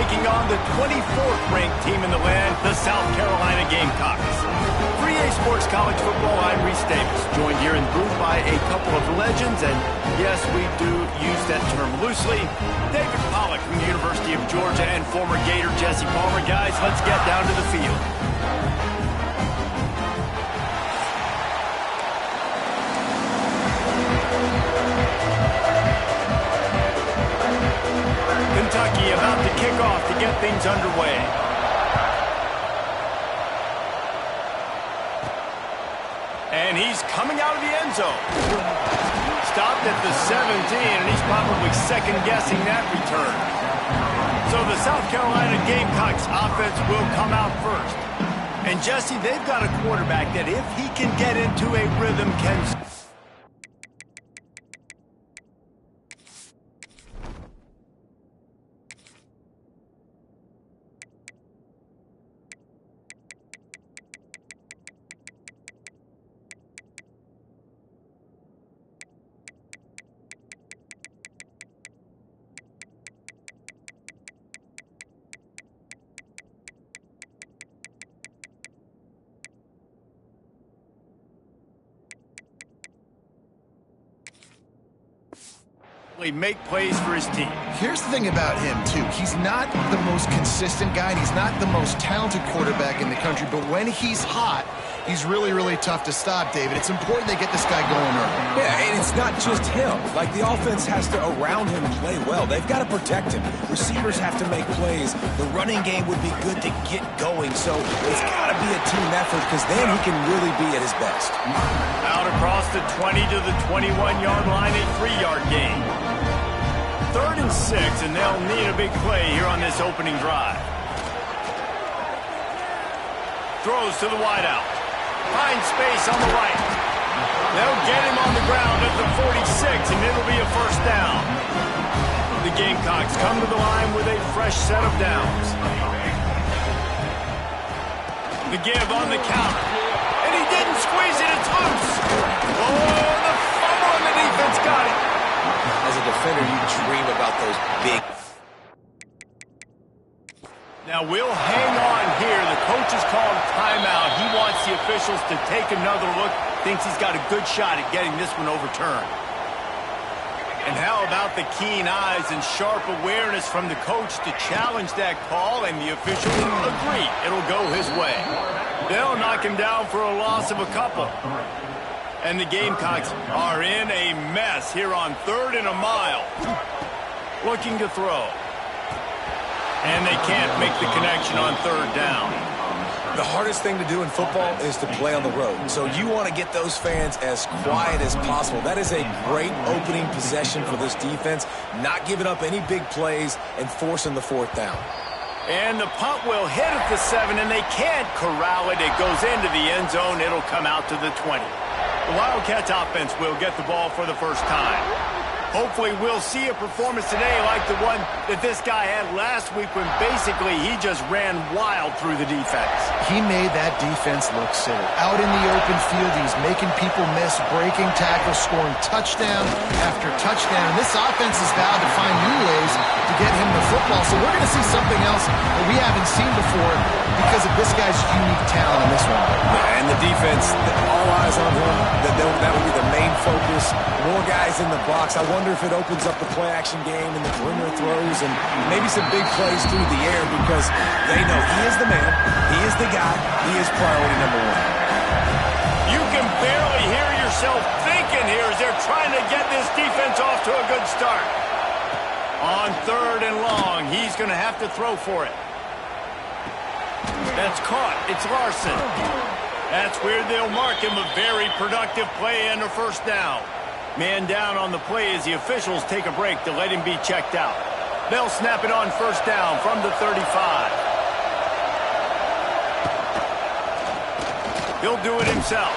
taking on the 24th ranked team in the land, the South Carolina Gamecocks. For EA Sports College Football, I'm Reese Davis, joined here in the booth by a couple of legends, and yes, we do use that term loosely. David Pollack from the University of Georgia and former Gator Jesse Palmer. Guys, let's get down to the field. Kentucky about to kick off to get things underway. And he's coming out of the end zone. Stopped at the 17, and he's probably second-guessing that return. So the South Carolina Gamecocks offense will come out first. And Jesse, they've got a quarterback that if he can get into a rhythm, can... make plays for his team. Here's the thing about him, too. He's not the most consistent guy, and he's not the most talented quarterback in the country, but when he's hot, he's really, really tough to stop, David. It's important they get this guy going early. Yeah, and it's not just him. Like, the offense has to, around him, play well. They've got to protect him. Receivers have to make plays. The running game would be good to get going, so it's got to be a team effort, because then he can really be at his best. Out across the 20 to the 21-yard line, a 3-yard gain. 3rd and 6, and they'll need a big play here on this opening drive. Throws to the wideout. Finds space on the right. They'll get him on the ground at the 46, and it'll be a first down. The Gamecocks come to the line with a fresh set of downs. The give on the counter. And he didn't squeeze it. It's loose. Oh, the fumble, and the defense got it. As a defender, you dream about those big... Now we'll hang on here. The coach has called timeout. He wants the officials to take another look. Thinks he's got a good shot at getting this one overturned. And how about the keen eyes and sharp awareness from the coach to challenge that call, and the officials agree it'll go his way. They'll knock him down for a loss of a couple. And the Gamecocks are in a mess here on 3rd and a mile. Looking to throw. And they can't make the connection on 3rd down. The hardest thing to do in football is to play on the road. So you want to get those fans as quiet as possible. That is a great opening possession for this defense. Not giving up any big plays and forcing the 4th down. And the punt will hit at the 7, and they can't corral it. It goes into the end zone. It'll come out to the 20. The Wildcats offense will get the ball for the first time. Hopefully we'll see a performance today like the one that this guy had last week when basically he just ran wild through the defense. He made that defense look silly. Out in the open field, he's making people miss, breaking tackles, scoring touchdown after touchdown. And this offense is vowed to find new ways to get him the football. So we're going to see something else that we haven't seen before because of this guy's unique talent in this one. Yeah, and the defense, all eyes on him. That will be the main focus. More guys in the box. I wonder if it opens up the play-action game and the perimeter throws and maybe some big plays through the air, because they know he is the man, he is the guy, he is priority number 1. You can barely hear yourself thinking here as they're trying to get this defense off to a good start. On 3rd and long, he's going to have to throw for it. That's caught. It's Larson. That's where they'll mark him. A very productive play and a first down. Man down on the play as the officials take a break to let him be checked out. They'll snap it on first down from the 35. He'll do it himself.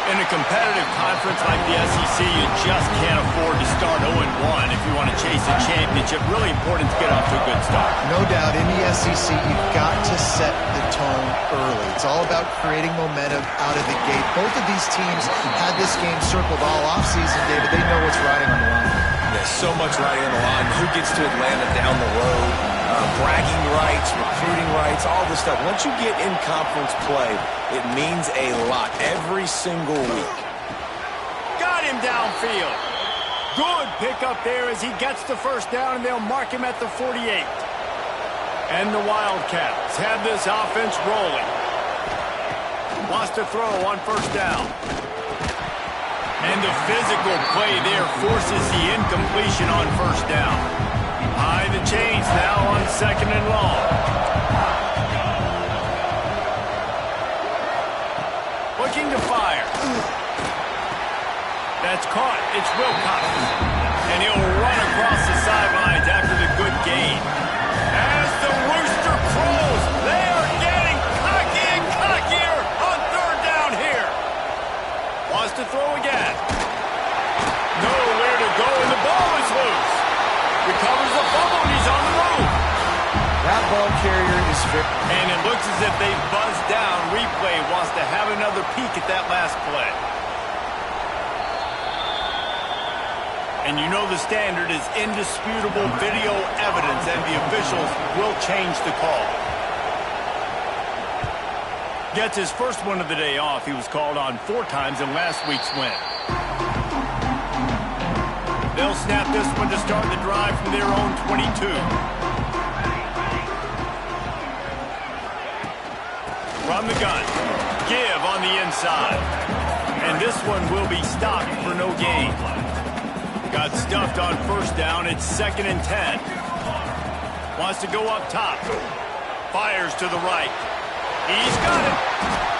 In a competitive conference like the SEC, you just can't afford to start 0-1 if you want to chase a championship. Really important to get off to a good start. No doubt, in the SEC, you've got to set the tone early. It's all about creating momentum out of the gate. Both of these teams had this game circled all offseason, David. They know what's riding on the line. There's so much riding on the line. Who gets to Atlanta down the road? bragging rights, recruiting rights, all this stuff. Once you get in conference play, it means a lot every single week. Got him downfield. Good pickup there as he gets the first down, and they'll mark him at the 48. And the Wildcats have this offense rolling. Wants to throw on first down. And the physical play there forces the incompletion on first down. High the chains now on second and long. Looking to fire. That's caught. It's Wilcox. And he'll run across the sidelines after the good gain. As the rooster crows, they are getting cocky and cockier on third down here. Wants to throw again. Nowhere to go, and the ball is loose. Recovers the fumble, and he's on the move. That ball carrier is fit. And it looks as if they buzzed down. Replay wants to have another peek at that last play. And you know the standard is indisputable video evidence, and the officials will change the call. Gets his first one of the day off. He was called on 4 times in last week's win. They'll snap this one to start the drive from their own 22. From the gun. Give on the inside. And this one will be stopped for no gain. Got stuffed on first down. It's 2nd and 10. Wants to go up top. Fires to the right. He's got it.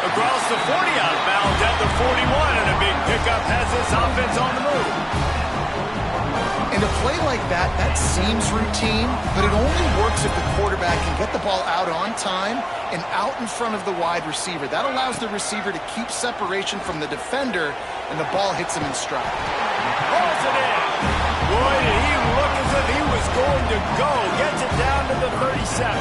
Across the 40 out of bounds at the 41. And a big pickup has this offense on the move. And a play like that, that seems routine, but it only works if the quarterback can get the ball out on time and out in front of the wide receiver. That allows the receiver to keep separation from the defender, and the ball hits him in stride. Pulls it in. Boy, did he look as if he was going to go. Gets it down to the 37.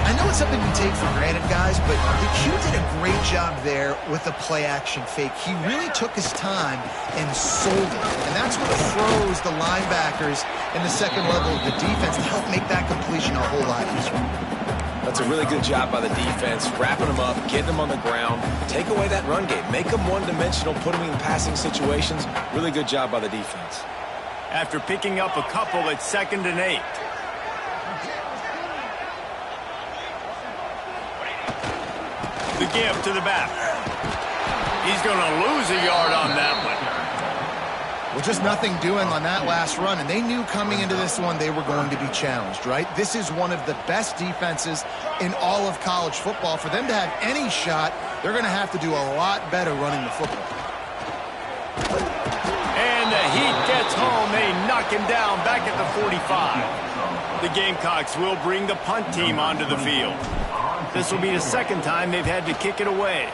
I know it's something we take for granted, guys, but the Q did a great job there with the play-action fake. He really took his time and sold it. And that's what froze the linebackers in the second level of the defense to help make that completion a whole lot easier. That's a really good job by the defense, wrapping them up, getting them on the ground, take away that run game, make them one-dimensional, put them in passing situations. Really good job by the defense. After picking up a couple, it's 2nd and 8. The give to the back. He's going to lose a yard on that one. Well, just nothing doing on that last run, and they knew coming into this one they were going to be challenged, right? This is one of the best defenses in all of college football. For them to have any shot, they're going to have to do a lot better running the football. And the heat gets home. They knock him down back at the 45. The Gamecocks will bring the punt team onto the field. This will be the 2nd time they've had to kick it away.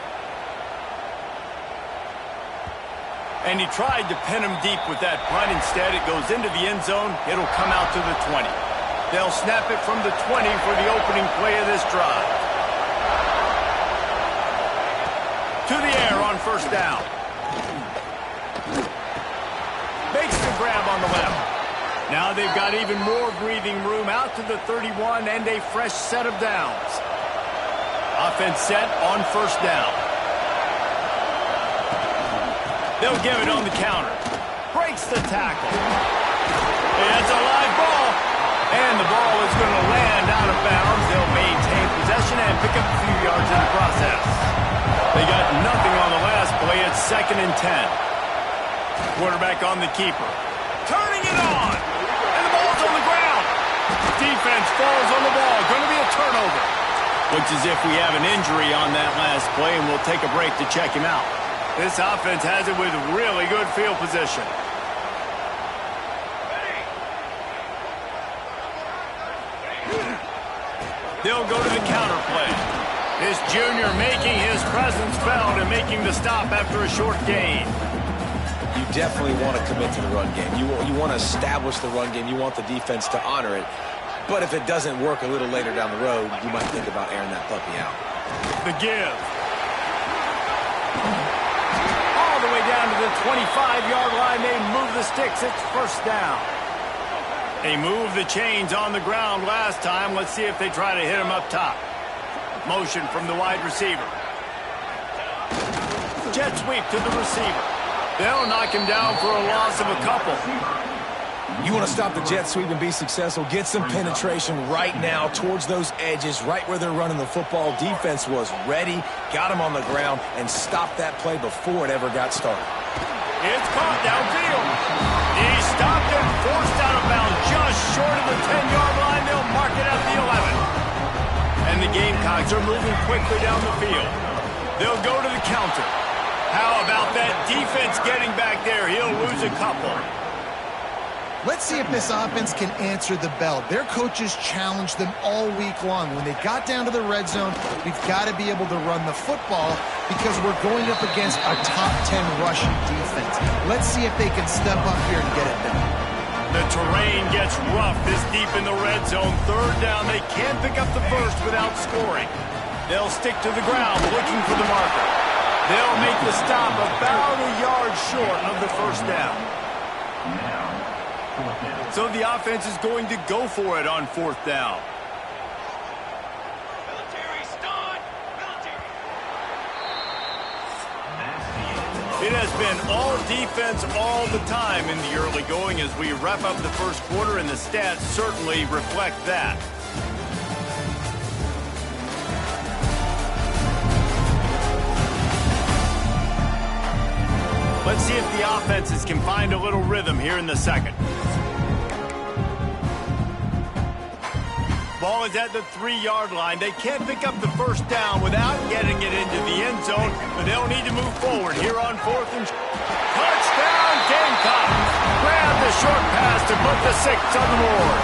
And he tried to pin him deep with that punt. Instead, it goes into the end zone. It'll come out to the 20. They'll snap it from the 20 for the opening play of this drive. To the air on first down. Makes the grab on the left. Now they've got even more breathing room out to the 31 and a fresh set of downs. Offense set on first down. They'll give it on the counter. Breaks the tackle. It's a live ball. And the ball is going to land out of bounds. They'll maintain possession and pick up a few yards in the process. They got nothing on the last play. It's 2nd and 10. Quarterback on the keeper. Turning it on. And the ball's on the ground. Defense falls on the ball. Going to be a turnover. Looks as if we have an injury on that last play, and we'll take a break to check him out. This offense has it with really good field position. They'll go to the counter play. This junior making his presence felt and making the stop after a short gain. You definitely want to commit to the run game. You want to establish the run game. You want the defense to honor it. But if it doesn't work a little later down the road, you might think about airing that puppy out. The give. All the way down to the 25-yard line. They move the sticks. It's first down. They moved the chains on the ground last time. Let's see if they try to hit him up top. Motion from the wide receiver. Jet sweep to the receiver. They'll knock him down for a loss of a couple. You want to stop the jet sweep and be successful, get some penetration right now towards those edges, right where they're running the football. Defense was ready, got him on the ground, and stopped that play before it ever got started. It's caught downfield. He stopped and forced out of bounds just short of the 10-yard line. They'll mark it at the 11. And the Gamecocks are moving quickly down the field. They'll go to the counter. How about that defense getting back there? He'll lose a couple. Let's see if this offense can answer the bell. Their coaches challenged them all week long. When they got down to the red zone, we've got to be able to run the football because we're going up against a top 10 rushing defense. Let's see if they can step up here and get it done. The terrain gets rough this deep in the red zone. Third down, they can't pick up the first without scoring. They'll stick to the ground looking for the marker. They'll make the stop about a yard short of the first down. So the offense is going to go for it on fourth down. It has been all defense all the time in the early going as we wrap up the first quarter, and the stats certainly reflect that. Let's see if the offenses can find a little rhythm here in the second. Ball is at the 3-yard line. They can't pick up the first down without getting it into the end zone, but they'll need to move forward here on fourth and touchdown Gamecocks. Grab the short pass to put the 6 on the board.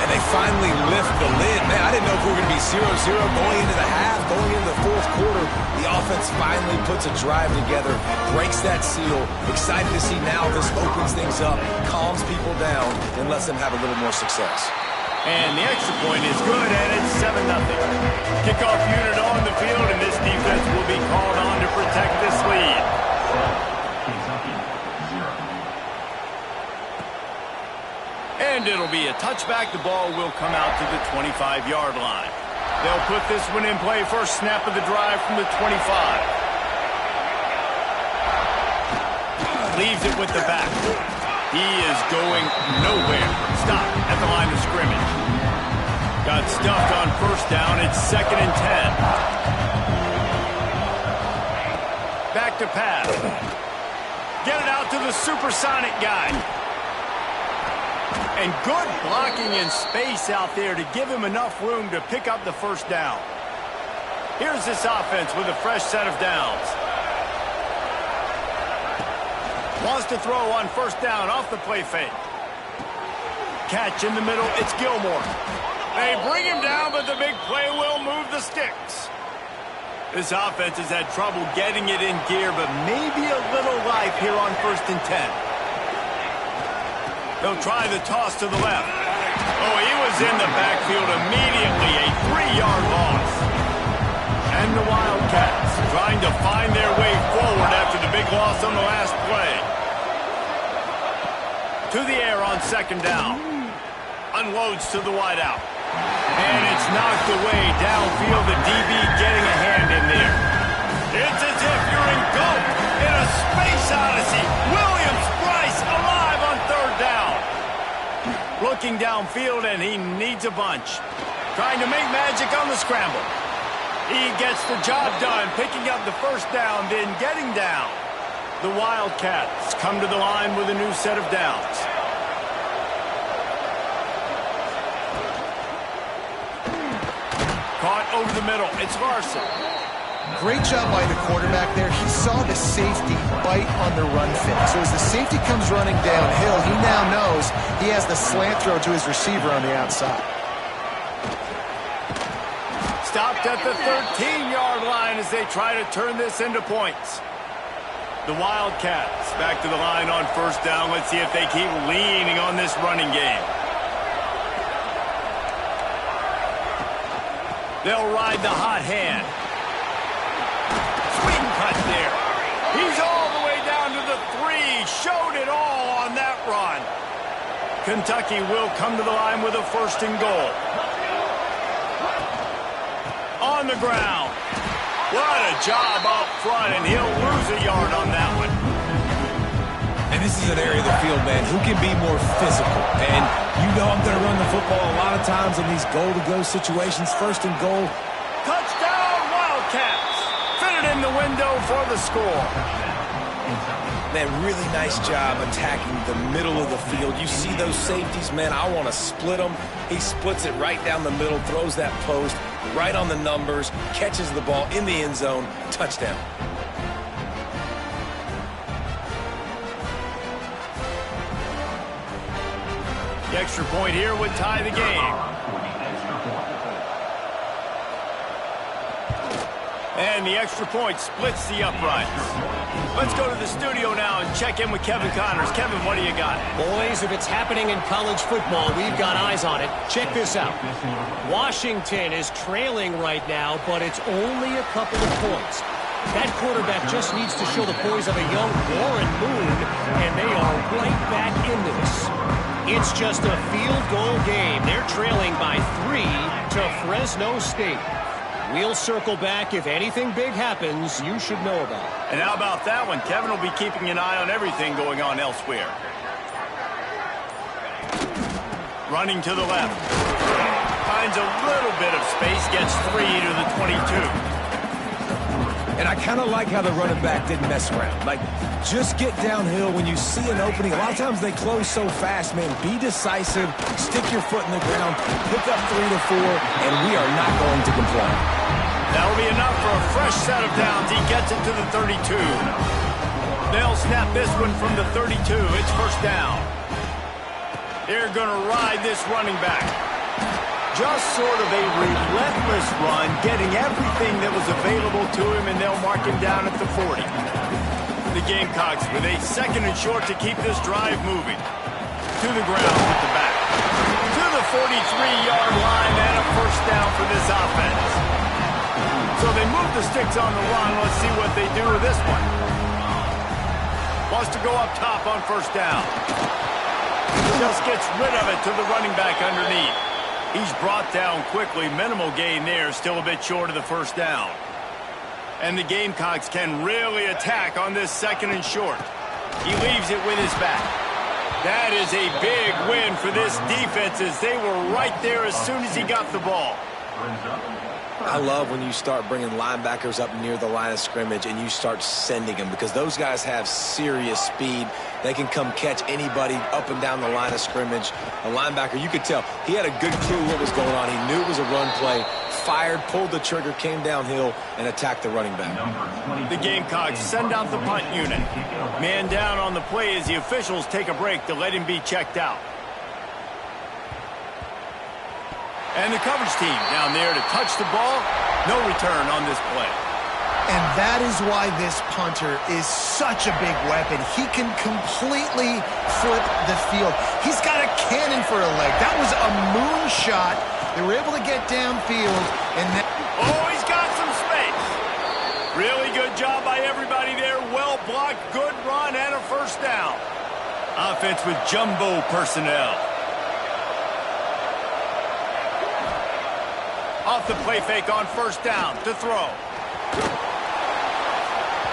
And they finally lift the lid. Man, I didn't know if we were going to be 0-0 going into the half, going into the fourth quarter. The offense finally puts a drive together, breaks that seal. Excited to see now this opens things up, calms people down, and lets them have a little more success. And the extra point is good, and it's 7-0. Kickoff unit on the field, and this defense will be called on to protect this lead. And it'll be a touchback. The ball will come out to the 25-yard line. They'll put this one in play. First snap of the drive from the 25. Leaves it with the back. He is going nowhere. Stop at the line of scrimmage. Got stuffed on first down. It's 2nd and 10. Back to pass. Get it out to the supersonic guy. And good blocking in space out there to give him enough room to pick up the first down. Here's this offense with a fresh set of downs. Wants to throw on first down off the play fake. Catch in the middle, it's Gilmore. They bring him down, but the big play will move the sticks. This offense has had trouble getting it in gear, but maybe a little life here on 1st and 10. They'll try the toss to the left. Oh, he was in the backfield immediately, a 3-yard loss. And the Wildcats trying to find their way forward after the big loss on the last play. To the air on 2nd down. Unloads to the wideout. And it's knocked away downfield. The DB getting a hand in there. It's as if you're engulfed in a space odyssey. Williams-Brice alive on 3rd down. Looking downfield, and he needs a bunch. Trying to make magic on the scramble. He gets the job done, picking up the first down, then getting down. The Wildcats come to the line with a new set of downs. Caught over the middle. It's Larson. Great job by the quarterback there. He saw the safety bite on the run fake. So as the safety comes running downhill, he now knows he has the slant throw to his receiver on the outside. Stopped at the 13-yard line as they try to turn this into points. The Wildcats back to the line on first down. Let's see if they keep leaning on this running game. They'll ride the hot hand. Swing cut there. He's all the way down to the 3. Showed it all on that run. Kentucky will come to the line with a 1st and goal. On the ground. What a job up front, and he'll lose a yard on that one. And this is an area of the field, man, who can be more physical. And you know I'm going to run the football a lot of times in these goal-to-go situations. 1st and goal. Touchdown, Wildcats. Fitted in the window for the score. Man, really nice job attacking the middle of the field. You see those safeties, man, I want to split them. He splits it right down the middle, throws that post right on the numbers, catches the ball in the end zone, touchdown. The extra point here would tie the game. And the extra point splits the uprights. Let's go to the studio now and check in with Kevin Connors. Kevin, what do you got? Boys, if it's happening in college football, we've got eyes on it. Check this out. Washington is trailing right now, but it's only a couple of points. That quarterback just needs to show the poise of a young Warren Moon, and they are right back into this. It's just a field goal game. They're trailing by 3 to Fresno State. We'll circle back. If anything big happens, you should know about it. And how about that one? Kevin will be keeping an eye on everything going on elsewhere. Running to the left. Finds a little bit of space, gets 3 to the 22. And I kind of like how the running back didn't mess around. Like, just get downhill when you see an opening. A lot of times they close so fast, man. Be decisive, stick your foot in the ground, pick up 3 to 4, and we are not going to complain. That'll be enough for a fresh set of downs. He gets it to the 32. They'll snap this one from the 32. It's 1st down. They're going to ride this running back. Just sort of a relentless run, getting everything that was available to him, and they'll mark him down at the 40. The Gamecocks with a 2nd and short to keep this drive moving. To the ground with the back. To the 43-yard line, and a 1st down for this offense. So they move the sticks on the run. Let's see what they do with this one. Wants to go up top on 1st down. Just gets rid of it to the running back underneath. He's brought down quickly. Minimal gain there. Still a bit short of the 1st down. And the Gamecocks can really attack on this 2nd and short. He leaves it with his back. That is a big win for this defense as they were right there as soon as he got the ball. I love when you start bringing linebackers up near the line of scrimmage and you start sending them, because those guys have serious speed. They can come catch anybody up and down the line of scrimmage. A linebacker, you could tell, he had a good clue what was going on. He knew it was a run play, fired, pulled the trigger, came downhill, and attacked the running back. The Gamecocks send out the punt unit. Man down on the play as the officials take a break to let him be checked out. And the coverage team down there to touch the ball. No return on this play. And that is why this punter is such a big weapon. He can completely flip the field. He's got a cannon for a leg. That was a moonshot. They were able to get downfield. And oh, he's got some space. Really good job by everybody there. Well blocked, good run, and a 1st down. Offense with jumbo personnel. Off the play fake on 1st down to throw.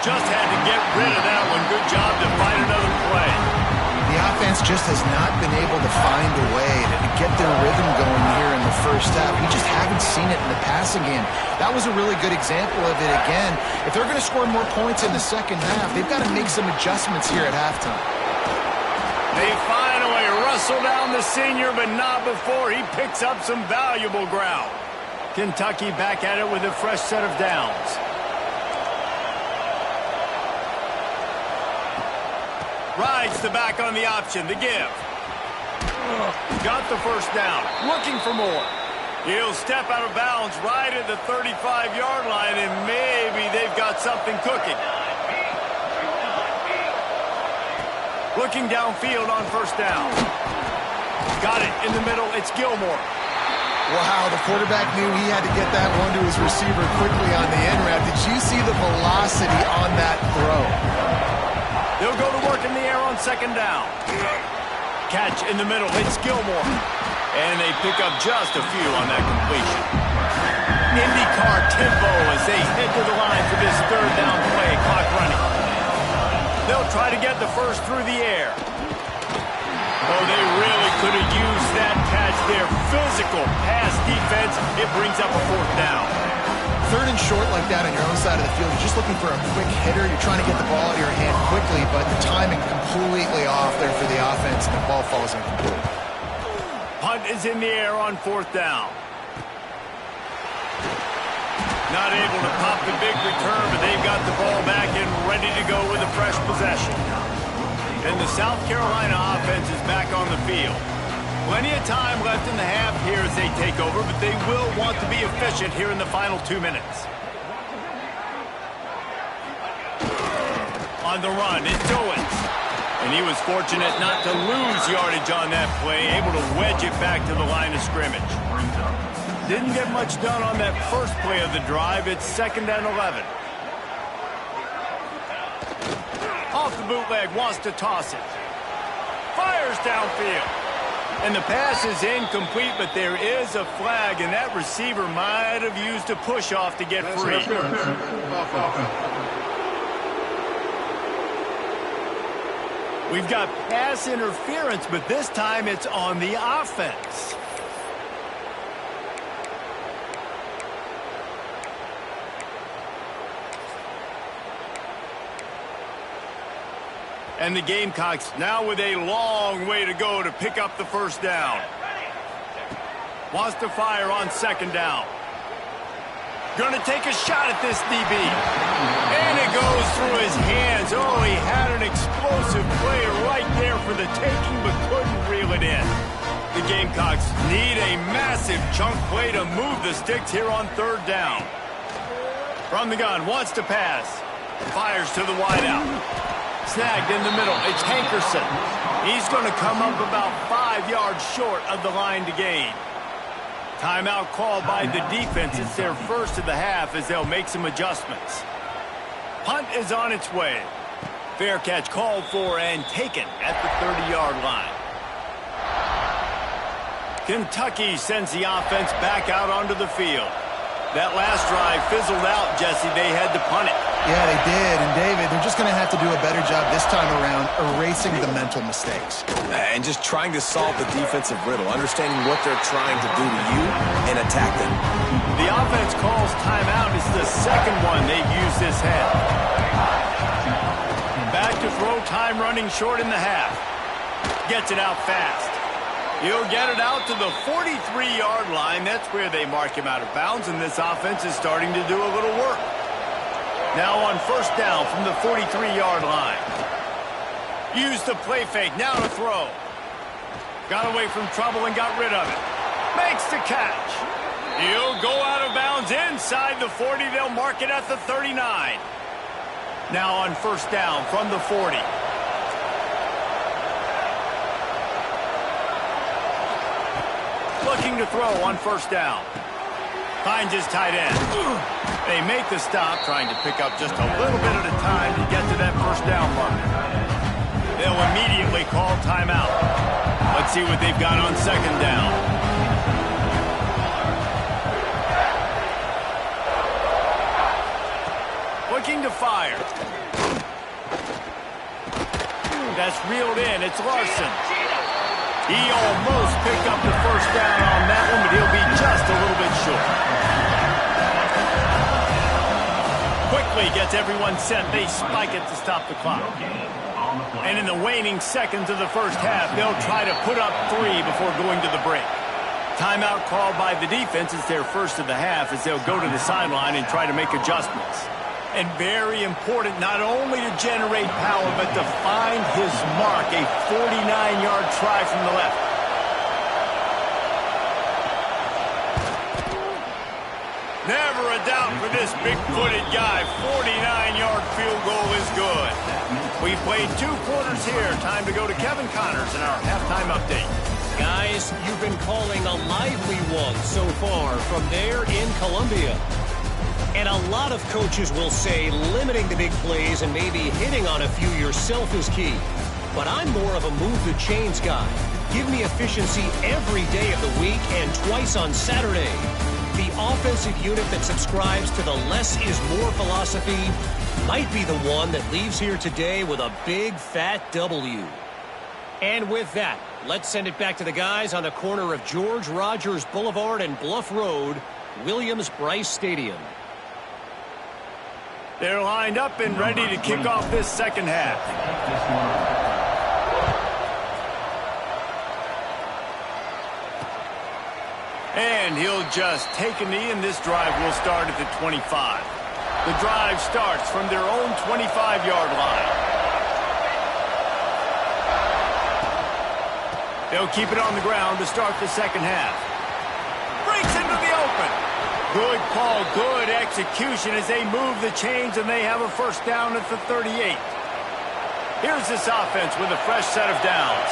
Just had to get rid of that one. Good job to find another play. the offense just has not been able to find a way to get their rhythm going here in the 1st half. We just haven't seen it in the passing game. That was a really good example of it again. If they're going to score more points in the 2nd half, they've got to make some adjustments here at halftime. They finally wrestle down the senior, but not before he picks up some valuable ground. Kentucky back at it with a fresh set of downs. Rides the back on the option, the give. Got the 1st down, looking for more. He'll step out of bounds right at the 35-yard line, and maybe they've got something cooking. Looking downfield on 1st down. Got it in the middle, it's Gilmore. Wow, the quarterback knew he had to get that one to his receiver quickly on the end route. Did you see the velocity on that throw? They'll go to work in the air on 2nd down. Catch in the middle. It's Gilmore. And they pick up just a few on that completion. IndyCar tempo as they head to the line for this third down play. Clock running. They'll try to get the first through the air. Oh, they really could have used that catch there. Physical pass defense. It brings up a fourth down. Third and short like that on your own side of the field. You're just looking for a quick hitter. You're trying to get the ball out of your hand quickly, but the timing completely off there for the offense, and the ball falls incomplete. Punt is in the air on fourth down. Not able to pop the big return, but they've got the ball back and ready to go with a fresh possession. And the South Carolina offense is back on the field. Plenty of time left in the half here as they take over, but they will want to be efficient here in the final 2 minutes. On the run, it's Owens. And he was fortunate not to lose yardage on that play, able to wedge it back to the line of scrimmage. Didn't get much done on that first play of the drive. It's 2nd and 11. Off the bootleg, wants to toss it. Fires downfield. And the pass is incomplete, but there is a flag, and that receiver might have used a push-off to get free. We've got pass interference, but this time it's on the offense. And the Gamecocks now with a long way to go to pick up the first down. Wants to fire on 2nd down. Going to take a shot at this DB. And it goes through his hands. Oh, he had an explosive play right there for the taking, but couldn't reel it in. The Gamecocks need a massive chunk play to move the sticks here on 3rd down. From the gun, wants to pass. Fires to the wideout. Snagged in the middle. It's Hankerson. He's going to come up about 5 yards short of the line to gain. Timeout called by the defense. It's their first of the half as they'll make some adjustments. Punt is on its way. Fair catch called for and taken at the 30-yard line. Kentucky sends the offense back out onto the field. That last drive fizzled out, Jesse. They had to punt it. Yeah, they did. And, David, they're just going to have to do a better job this time around erasing the mental mistakes. And just trying to solve the defensive riddle, understanding what they're trying to do to you and attack them. The offense calls timeout. It's the second one they've used this half. Back to throw, time running short in the half. Gets it out fast. He'll get it out to the 43-yard line. That's where they mark him out of bounds, and this offense is starting to do a little work. Now on 1st down from the 43-yard line. Use the play fake, now to throw. Got away from trouble and got rid of it. Makes the catch. He'll go out of bounds inside the 40. They'll mark it at the 39. Now on 1st down from the 40. Looking to throw on 1st down. Finds his tight end. They make the stop, trying to pick up just a little bit at a time to get to that 1st down mark. They'll immediately call timeout. Let's see what they've got on 2nd down. Looking to fire. That's reeled in. It's Larson. He almost picked up the 1st down on that one, but he'll be just a little bit short. Quickly gets everyone set. They spike it to stop the clock. And in the waning seconds of the first half, they'll try to put up 3 before going to the break. Timeout called by the defense. It's their first of the half as they'll go to the sideline and try to make adjustments. And very important not only to generate power, but to find his mark, a 49-yard try from the left. Never a doubt for this big-footed guy. 49-yard field goal is good. We've played 2 quarters here. Time to go to Kevin Connors in our halftime update. Guys, you've been calling a lively one so far from there in Columbia. And a lot of coaches will say limiting the big plays and maybe hitting on a few yourself is key. but I'm more of a move-the-chains guy. Give me efficiency every day of the week and twice on Saturday. The offensive unit that subscribes to the less is more philosophy might be the one that leaves here today with a big, fat W. And with that, let's send it back to the guys on the corner of George Rogers Boulevard and Bluff Road, Williams-Brice Stadium. They're lined up and ready to kick off this second half. And he'll just take a knee, and this drive will start at the 25. The drive starts from their own 25-yard line. They'll keep it on the ground to start the second half. Breaks into the open. Good call, good execution as they move the chains, and they have a first down at the 38. Here's this offense with a fresh set of downs.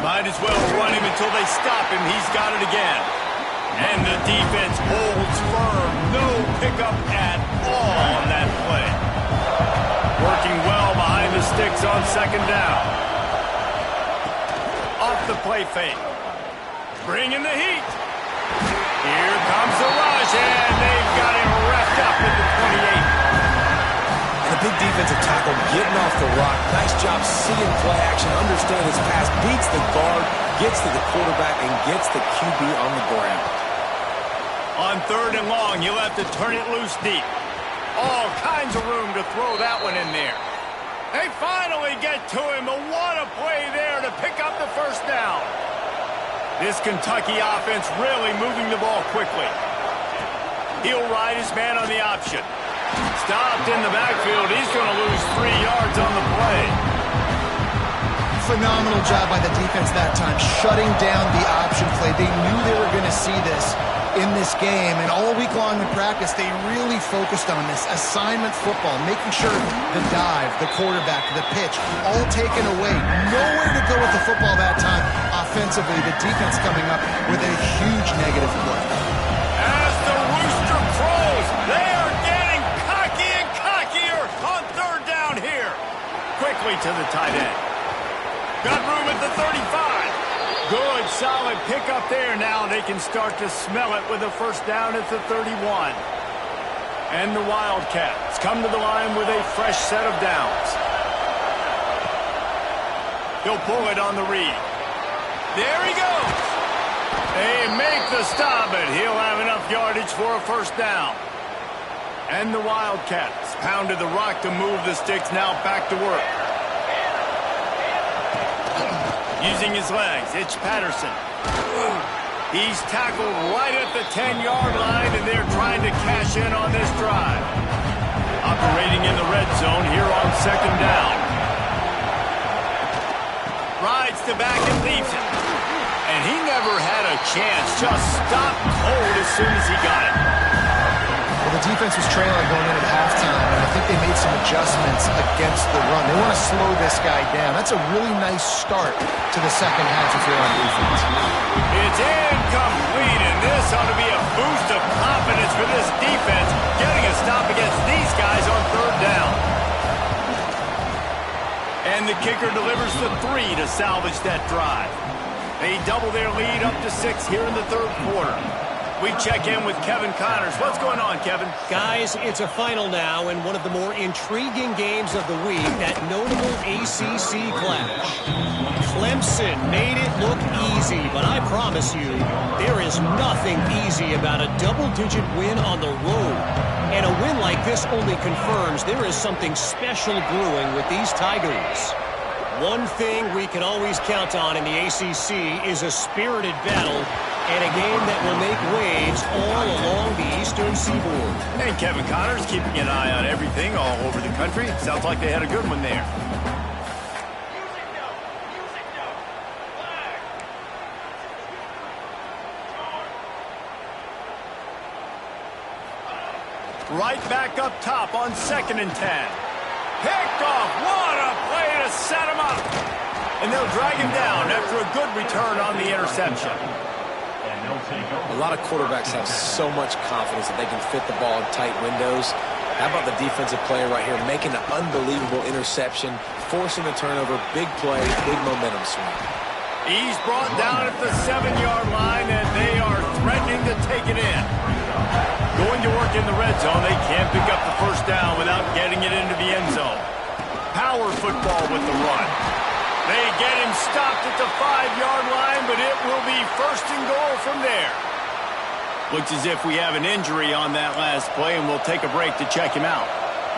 Might as well run him until they stop him. He's got it again. And the defense holds firm. No pickup at all on that play. Working well behind the sticks on second down. Off the play fake. Bringing the heat. Here comes the rush, and they've got him wrapped up at the 28. And a big defensive tackle getting off the rock. Nice job seeing play action, understand his pass, beats the guard, gets to the quarterback, and gets the QB on the ground. On third and long, you'll have to turn it loose deep. All kinds of room to throw that one in there. They finally get to him, but what a play there to pick up the first down. This Kentucky offense really moving the ball quickly. He'll ride his man on the option. Stopped in the backfield. He's going to lose 3 yards on the play. Phenomenal job by the defense that time, shutting down the option play. They knew they were going to see this in this game, and all week long in practice, they really focused on this assignment football, making sure the dive, the quarterback, the pitch, all taken away. Nowhere to go with the football that time. Offensively, the defense coming up with a huge negative play. As the rooster crows, they are getting cocky and cockier on third down here. Quickly to the tight end. Got room at the 35. Good, solid pickup there. Now they can start to smell it with a first down at the 31. And the Wildcats come to the line with a fresh set of downs. He'll pull it on the read. There he goes. They make the stop, but he'll have enough yardage for a first down. And the Wildcats pounded the rock to move the sticks, now back to work. Using his legs, it's Patterson. He's tackled right at the 10-yard line, and they're trying to cash in on this drive. Operating in the red zone here on second down. Rides to back and leaves it. And he never had a chance. Just stopped cold as soon as he got it. Well, the defense was trailing going into halftime, and I think they made some adjustments against the run. They want to slow this guy down. That's a really nice start to the second half if you're on defense. It's incomplete, and this ought to be a boost of confidence for this defense, getting a stop against these guys on third down. And the kicker delivers the 3 to salvage that drive. They double their lead up to 6 here in the third quarter. We check in with Kevin Connors. What's going on, Kevin? Guys, it's a final now and one of the more intriguing games of the week, that notable ACC clash. Clemson made it look easy, but I promise you, there is nothing easy about a double-digit win on the road. And a win like this only confirms there is something special brewing with these Tigers. One thing we can always count on in the ACC is a spirited battle and a game that will make waves all along the Eastern Seaboard. And Kevin Connors keeping an eye on everything all over the country. Sounds like they had a good one there. Right back up top on 2nd and 10. Picked off. What a play to set him up. And they'll drag him down after a good return on the interception. A lot of quarterbacks have so much confidence that they can fit the ball in tight windows. How about the defensive player right here making an unbelievable interception, forcing a turnover, big play, big momentum swing. He's brought down at the 7-yard line, and they are threatening to take it in. Going to work in the red zone, they can't pick up the first down without getting it into the end zone. Power football with the run. They get him stopped at the 5-yard line, but it will be first and goal from there. Looks as if we have an injury on that last play, and we'll take a break to check him out.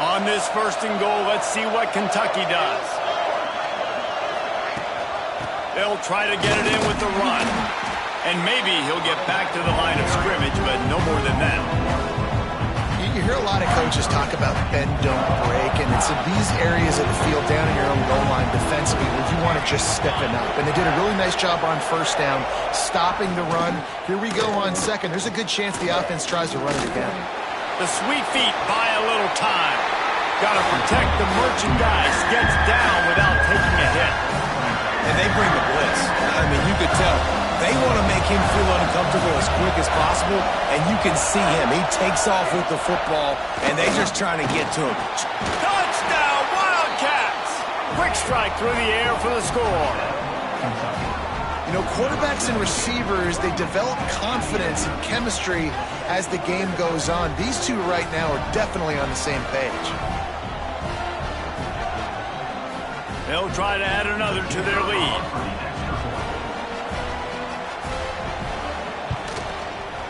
On this first and goal, let's see what Kentucky does. They'll try to get it in with the run. And maybe he'll get back to the line of scrimmage, but no more than that. You hear a lot of coaches talk about bend, don't break, and it's in these areas of the field down in your own goal line defensively where you want to just stiffen up. And they did a really nice job on first down, stopping the run. Here we go on second. There's a good chance the offense tries to run it again. The sweet feet buy a little time. Got to protect the merchandise. Gets down without taking a hit. And they bring the blitz. I mean, you could tell. They want to make him feel uncomfortable as quick as possible, and you can see him. He takes off with the football, and they're just trying to get to him. Touchdown, Wildcats! Quick strike through the air for the score. You know, quarterbacks and receivers, they develop confidence and chemistry as the game goes on. These two right now are definitely on the same page. They'll try to add another to their lead.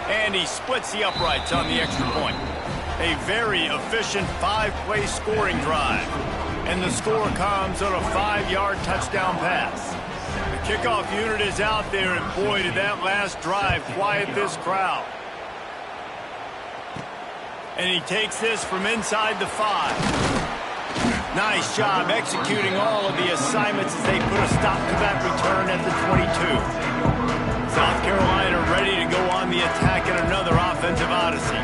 And he splits the uprights on the extra point. A very efficient 5-play scoring drive. And the score comes on a 5-yard touchdown pass. The kickoff unit is out there, and boy, did that last drive quiet this crowd. And he takes this from inside the 5. Nice job executing all of the assignments as they put a stop to that return at the 22. South Carolina ready to go on the attack in another offensive odyssey.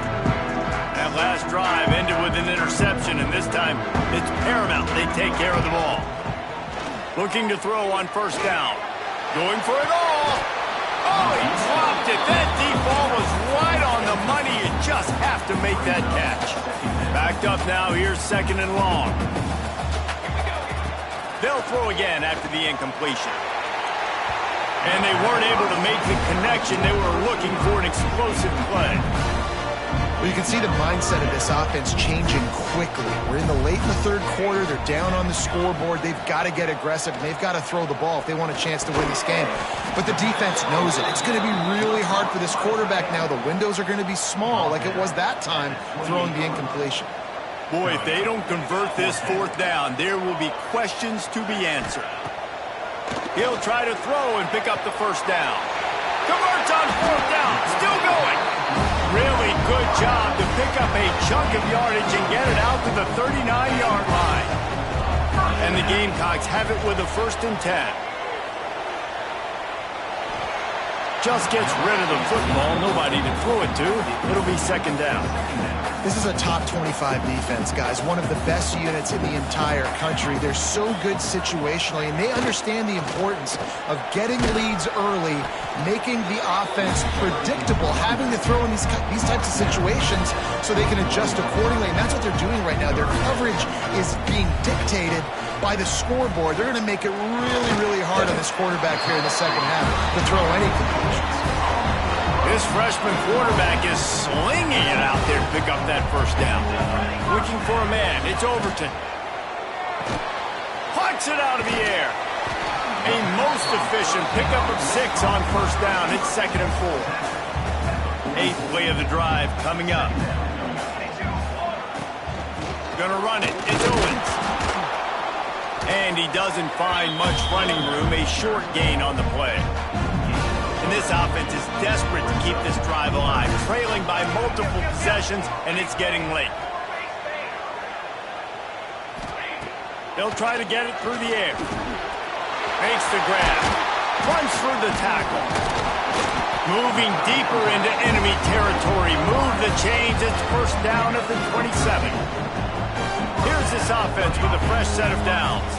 That last drive ended with an interception, and this time it's paramount they take care of the ball. Looking to throw on first down. Going for it all. Oh, he dropped it. That deep ball was right on the money. You just have to make that catch. Backed up now. Here's second and long. They'll throw again after the incompletion. And they weren't able to make the connection. They were looking for an explosive play. Well, you can see the mindset of this offense changing quickly. We're in the late in the third quarter. They're down on the scoreboard. They've got to get aggressive, and they've got to throw the ball if they want a chance to win this game. But the defense knows it. It's going to be really hard for this quarterback now. The windows are going to be small like it was that time throwing the incompletion. Boy, if they don't convert this fourth down, there will be questions to be answered. He'll try to throw and pick up the first down. Converts on fourth down. Still going. Really good job to pick up a chunk of yardage and get it out to the 39-yard line. And the Gamecocks have it with a 1st and 10. Just gets rid of the football. Nobody to throw it to. It'll be second down. This is a top 25 defense, guys. One of the best units in the entire country. They're so good situationally, and they understand the importance of getting leads early, making the offense predictable, having to throw in these types of situations so they can adjust accordingly. And that's what they're doing right now. Their coverage is being dictated by the scoreboard. They're going to make it really, really hard on this quarterback here in the second half to throw any completions. This freshman quarterback is slinging it out there to pick up that first down. Looking for a man. It's Overton. Puts it out of the air. A most efficient pickup of 6 on first down. It's 2nd and 4. 8th play of the drive coming up. Gonna run it. It's Owens. And he doesn't find much running room. A short gain on the play. And this offense is desperate to keep this drive alive, trailing by multiple possessions, and it's getting late. They'll try to get it through the air. Makes the grab. Runs through the tackle. Moving deeper into enemy territory. Move the chains. It's first down at the 27. Here's this offense with a fresh set of downs.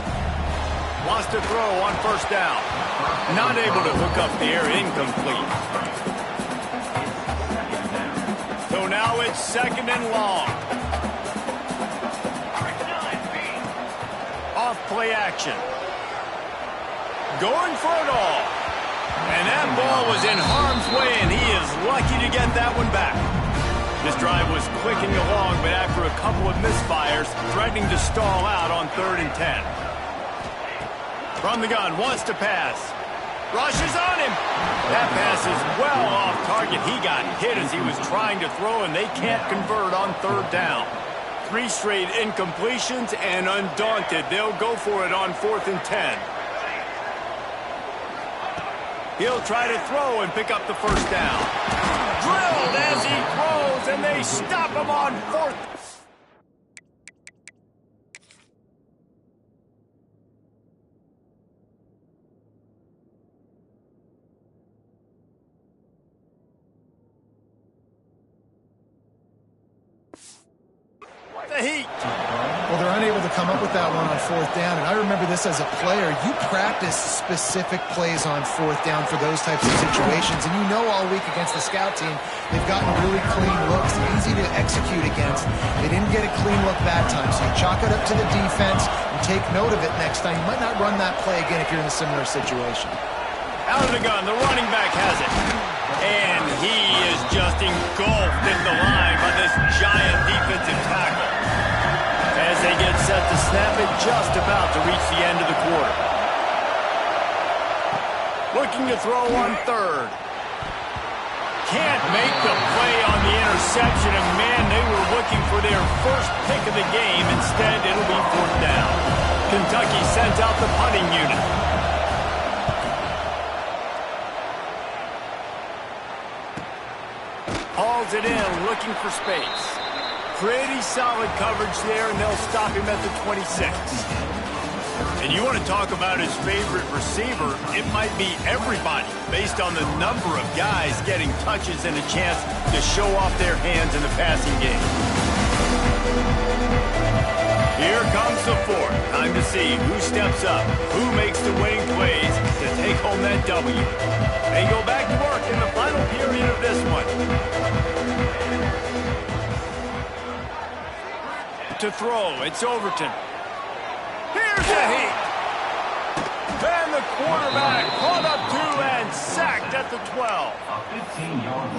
Wants to throw on first down. Not able to hook up the air, incomplete. So now it's 2nd and long. play action. Going for it all. And that ball was in harm's way, and he is lucky to get that one back. This drive was clicking along, but after a couple of misfires, threatening to stall out on 3rd and 10. From the gun, wants to pass. Rushes on him. That pass is well off target. He got hit as he was trying to throw, and they can't convert on 3rd down. 3 straight incompletions, and undaunted, they'll go for it on 4th and 10. He'll try to throw and pick up the 1st down. Drilled as he throws, and they stop him on 4th. The Heat. Well, they're unable to come up with that one on 4th down, and I remember this as a player. You practice specific plays on 4th down for those types of situations, and you know all week against the scout team, they've gotten really clean looks, easy to execute against. They didn't get a clean look that time, so you chalk it up to the defense and take note of it next time. You might not run that play again if you're in a similar situation. Out of the gun, the running back has it. And he is just engulfed in the line by this giant defensive tackle. As they get set to snap it, just about to reach the end of the quarter. Looking to throw on 3rd. Can't make the play on the interception, and man, they were looking for their first pick of the game. Instead, it'll be 4th down. Kentucky sends out the punting unit. Hauls it in, looking for space. Pretty solid coverage there, and they'll stop him at the 26. And you want to talk about his favorite receiver, it might be everybody, based on the number of guys getting touches and a chance to show off their hands in the passing game. Here comes the 4th. Time to see who steps up, who makes the winning plays to take home that W. They go back to work in the final period of this one. To throw, it's Overton. Here's a Heat. And the quarterback caught up to and sacked at the 12.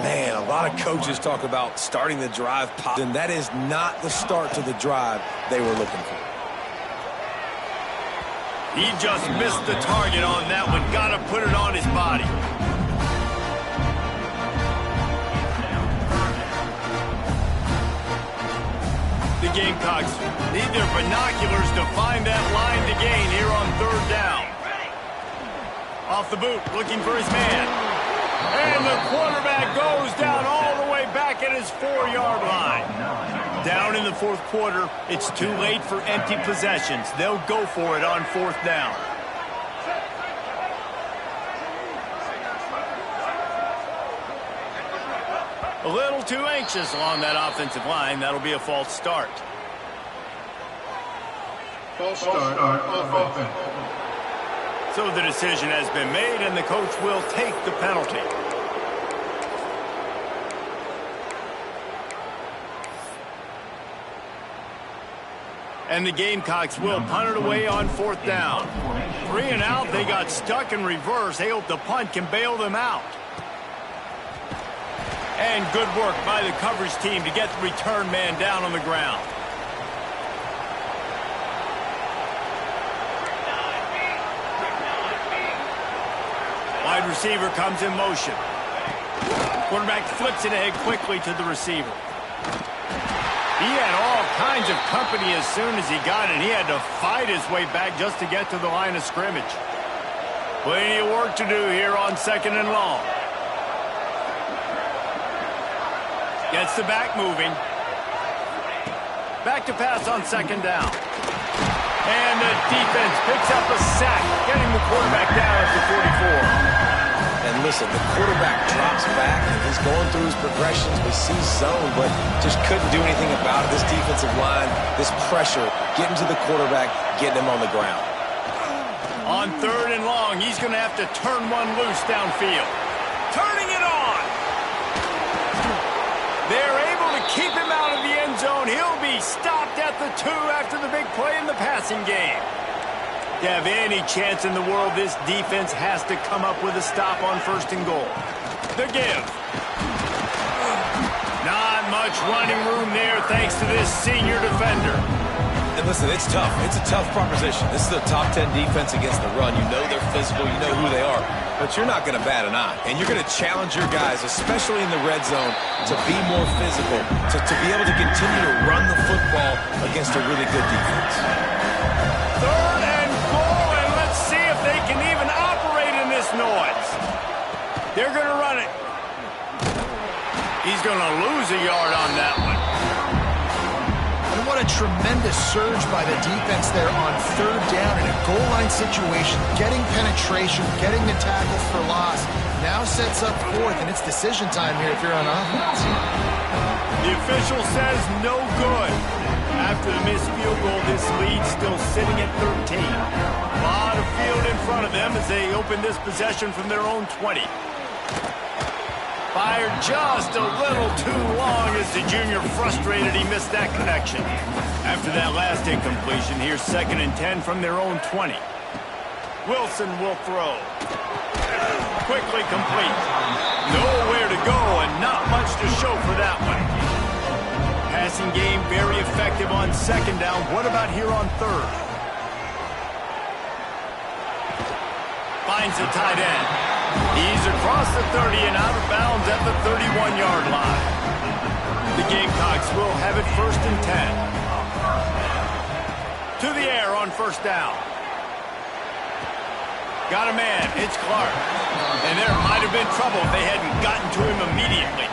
Man, a lot of coaches talk about starting the drive, and that is not the start to the drive they were looking for. He just missed the target on that one. Got to put it on his body. The Gamecocks need their binoculars to find that line to gain here on 3rd down. Off the boot, looking for his man. And the quarterback goes down all the way back at his 4-yard line. Down in the 4th quarter, it's too late for empty possessions. They'll go for it on 4th down. A little too anxious along that offensive line. That'll be a false start. False start on offense. So the decision has been made, and the coach will take the penalty. And the Gamecocks will punt it away on 4th down. 3 and out, they got stuck in reverse. They hope the punt can bail them out. And good work by the coverage team to get the return man down on the ground. Wide receiver comes in motion. Quarterback flips it ahead quickly to the receiver. He had all kinds of company as soon as he got it. He had to fight his way back just to get to the line of scrimmage. Plenty of work to do here on 2nd and long. Gets the back moving. Back to pass on 2nd down. And the defense picks up a sack, getting the quarterback down at the 44. And listen, the quarterback drops back, and he's going through his progressions. We see zone, but just couldn't do anything about it. This defensive line, this pressure, getting to the quarterback, getting him on the ground. On 3rd and long, he's going to have to turn one loose downfield. Turning it on. They're able to keep him out of the end zone. He'll be stopped at the 2 after the big play in the passing game. To have any chance in the world, this defense has to come up with a stop on 1st and goal. The give. Not much running room there thanks to this senior defender. And listen, it's tough. It's a tough proposition. This is a top 10 defense against the run. You know they're physical. You know who they are. But you're not going to bat an eye. And you're going to challenge your guys, especially in the red zone, to be more physical, to be able to continue to run the football against a really good defense. 3rd and goal, and let's see if they can even operate in this noise. They're going to run it. He's going to lose a yard on that one. And what a tremendous surge by the defense there on 3rd down in a goal line situation, getting penetration, getting the tackle for loss. Now sets up 4th, and it's decision time here if you're on offense. The official says no good. After the missed field goal, this lead still sitting at 13. A lot of field in front of them as they open this possession from their own 20. Fired just a little too long as the junior frustrated he missed that connection. After that last incompletion, here's 2nd and 10 from their own 20. Wilson will throw. Quickly complete. Nowhere to go and not much to show for that one. Passing game very effective on 2nd down. What about here on 3rd? Finds the tight end. He's across the 30 and out of bounds at the 31-yard line. The Gamecocks will have it 1st and 10. To the air on 1st down. Got a man. It's Clark. And there might have been trouble if they hadn't gotten to him immediately.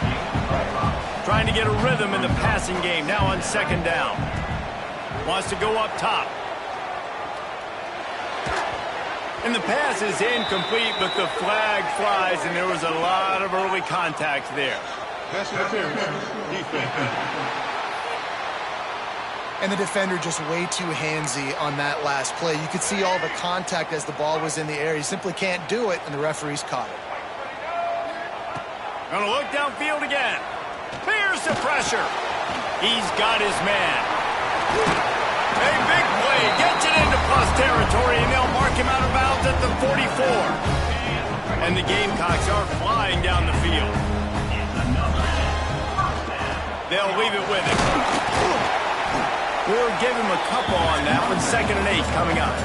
Trying to get a rhythm in the passing game now on 2nd down. Wants to go up top. And the pass is incomplete, but the flag flies, and there was a lot of early contact there. Pass interference. Defense. And the defender just way too handsy on that last play. You could see all the contact as the ball was in the air. He simply can't do it, and the referee's caught it. Gonna look downfield again. Here's the pressure. He's got his man. A big play. Gets it into plus territory, and they'll mark him out of bounds at the 44. And the Gamecocks are flying down the field. They'll leave it with him. We'll give him a couple on that one. 2nd and 8 coming up.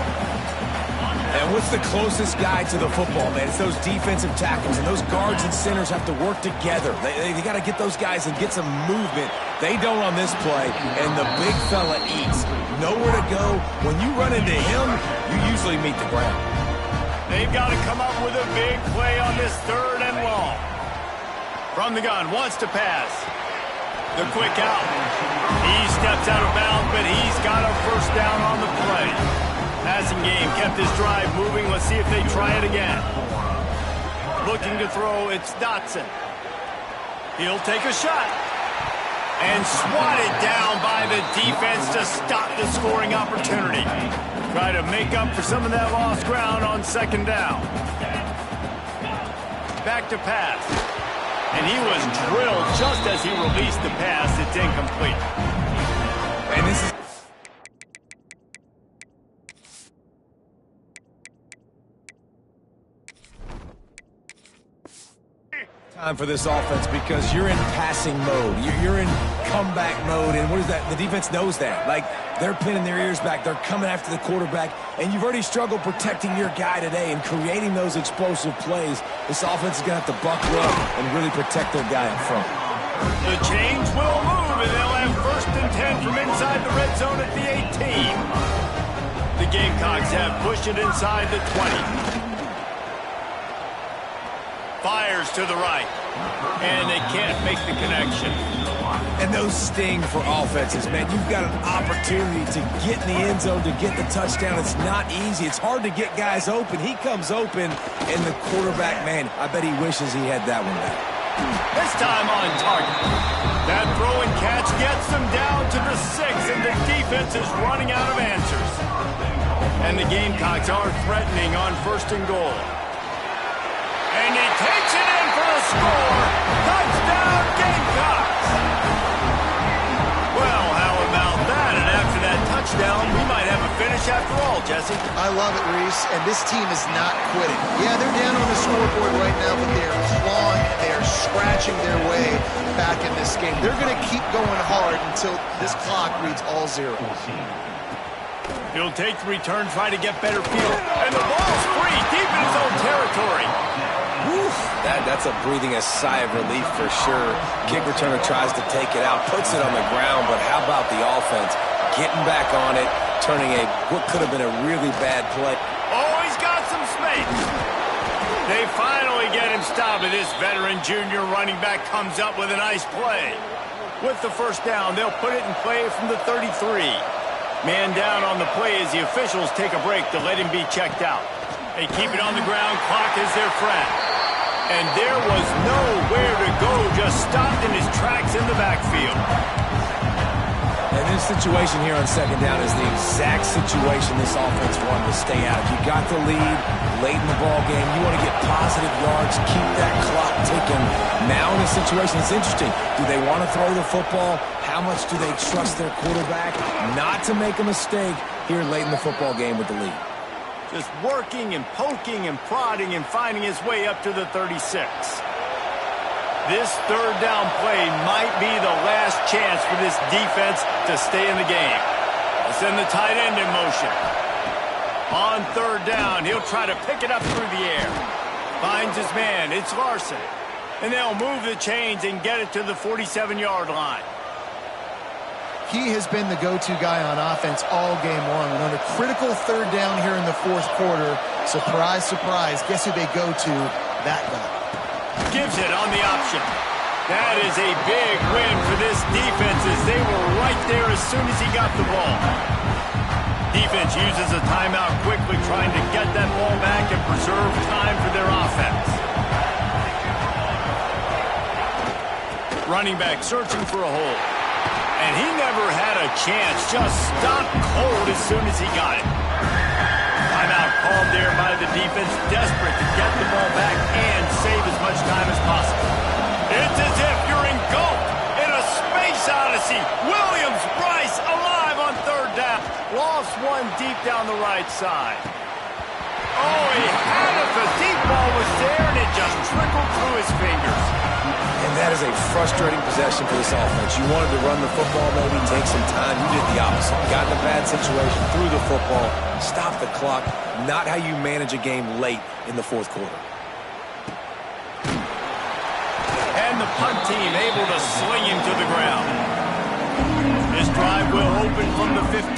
And what's the closest guy to the football, man? It's those defensive tackles, and those guards and centers have to work together. They got to get those guys and get some movement. They don't on this play, and the big fella eats. Nowhere to go. When you run into him, you usually meet the ground. They've got to come up with a big play on this 3rd and long. From the gun, wants to pass. The quick out. He steps out of bounds, but he's got a 1st down on the play. Passing game kept his drive moving. Let's see if they try it again. Looking to throw, it's Dotson. He'll take a shot. And swatted down by the defense to stop the scoring opportunity. Try to make up for some of that lost ground on 2nd down. Back to pass. And he was drilled just as he released the pass. It's incomplete. And this is time for this offense because you're in passing mode. You're in comeback mode, and what is that? The defense knows that. Like, they're pinning their ears back. They're coming after the quarterback, and you've already struggled protecting your guy today and creating those explosive plays. This offense is going to have to buckle up and really protect their guy in front. The chains will move, and they'll have 1st and 10 from inside the red zone at the 18. The Gamecocks have pushed it inside the 20. Fires to the right, and they can't make the connection. And those sting for offenses, man. You've got an opportunity to get in the end zone, to get the touchdown. It's not easy. It's hard to get guys open. He comes open, and the quarterback, man, I bet he wishes he had that one back. This time on target. That throw and catch gets them down to the 6, and the defense is running out of answers. And the Gamecocks are threatening on 1st and goal. And he takes it in for the score. Touchdown, Gamecocks. Well, how about that? And after that touchdown, we might have a finish finish after all, Jesse. I love it, Reese, and this team is not quitting. Yeah, they're down on the scoreboard right now, but they're clawing, they're scratching their way back in this game. They're going to keep going hard until this clock reads all zeros. He'll take the return, try to get better field. And the ball's free, deep in his own territory. Woof, that's a breathing a sigh of relief for sure. Kick returner tries to take it out, puts it on the ground, but how about the offense getting back on it, turning what could have been a really bad play. Oh, he's got some space. They finally get him stopped, and this veteran junior running back comes up with a nice play. With the first down, they'll put it in play from the 33. Man down on the play as the officials take a break to let him be checked out. They keep it on the ground. Clock is their friend. And there was nowhere to go, just stopped in his tracks in the backfield. And this situation here on second down is the exact situation this offense wanted to stay out. You got the lead late in the ball game. You want to get positive yards, keep that clock ticking. Now in this situation, it's interesting. Do they want to throw the football? How much do they trust their quarterback not to make a mistake here late in the football game with the lead? Just working and poking and prodding and finding his way up to the 36. This third down play might be the last chance for this defense to stay in the game. They'll send the tight end in motion. On third down, he'll try to pick it up through the air. Finds his man. It's Larson. And they'll move the chains and get it to the 47-yard line. He has been the go-to guy on offense all game long. And on a critical third down here in the fourth quarter, surprise, surprise, guess who they go to? That guy. Gives it on the option. That is a big win for this defense as they were right there as soon as he got the ball. Defense uses a timeout quickly, trying to get that ball back and preserve time for their offense. Running back searching for a hole. And he never had a chance, just stopped cold as soon as he got it. Timeout called there by the defense, desperate to get the ball back and save as much time as possible. It's as if you're engulfed in a space odyssey. Williams, Bryce, alive on third down. Lost one deep down the right side. Oh, he had it. The deep ball was there, and it just trickled through his fingers. And that is a frustrating possession for this offense. You wanted to run the football, maybe take some time. You did the opposite. Got in a bad situation, threw the football, stopped the clock. Not how you manage a game late in the fourth quarter. And the punt team able to sling him to the ground. This drive will open from the 15.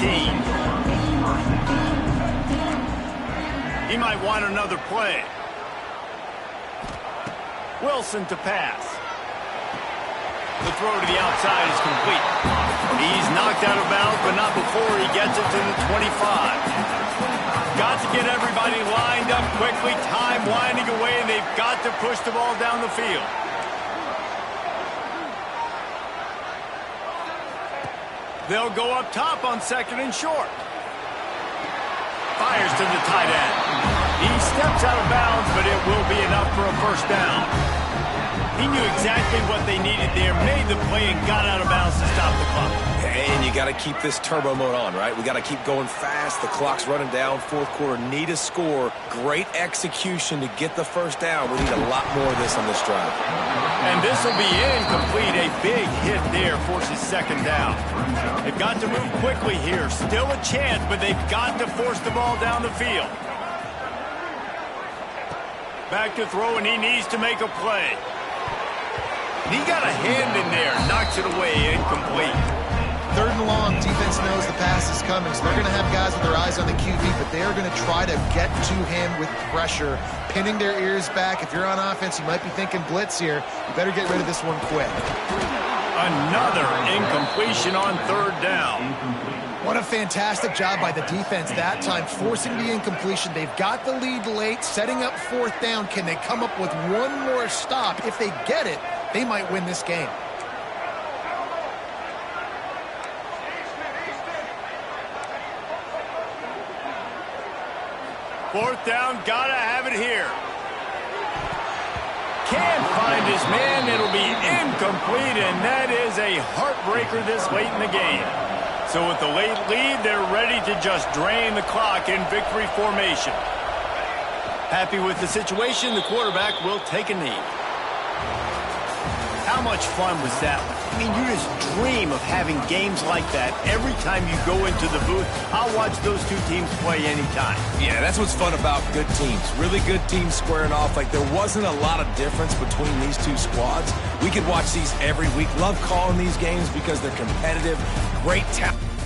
He might want another play. Wilson to pass. The throw to the outside is complete. He's knocked out of bounds, but not before he gets it to the 25. Got to get everybody lined up quickly. Time winding away, and they've got to push the ball down the field. They'll go up top on second and short. Fires to the tight end. He steps out of bounds, but it will be enough for a first down. He knew exactly what they needed there, made the play, and got out of bounds to stop the clock. And you got to keep this turbo mode on, right? We got to keep going fast. The clock's running down. Fourth quarter, need a score. Great execution to get the first down. We need a lot more of this on this drive. And this will be incomplete. A big hit there forces second down. They've got to move quickly here. Still a chance, but they've got to force the ball down the field. Back to throw, and he needs to make a play. He got a hand in there, knocks it away, incomplete. Third and long, defense knows the pass is coming, so they're going to have guys with their eyes on the QB, but they are going to try to get to him with pressure, pinning their ears back. If you're on offense, you might be thinking blitz here. You better get rid of this one quick. Another incompletion on third down. What a fantastic job by the defense that time, forcing the incompletion. They've got the lead late, setting up fourth down. Can they come up with one more stop? If they get it, they might win this game. Fourth down, gotta have it here. Can't find his man, it'll be incomplete, and that is a heartbreaker this late in the game. So with the late lead, they're ready to just drain the clock in victory formation. Happy with the situation, the quarterback will take a knee. How much fun was that one? I mean, you just dream of having games like that every time you go into the booth. I'll watch those two teams play anytime. Yeah, that's what's fun about good teams. Really good teams squaring off. Like, there wasn't a lot of difference between these two squads. We could watch these every week. Love calling these games because they're competitive. Great talent.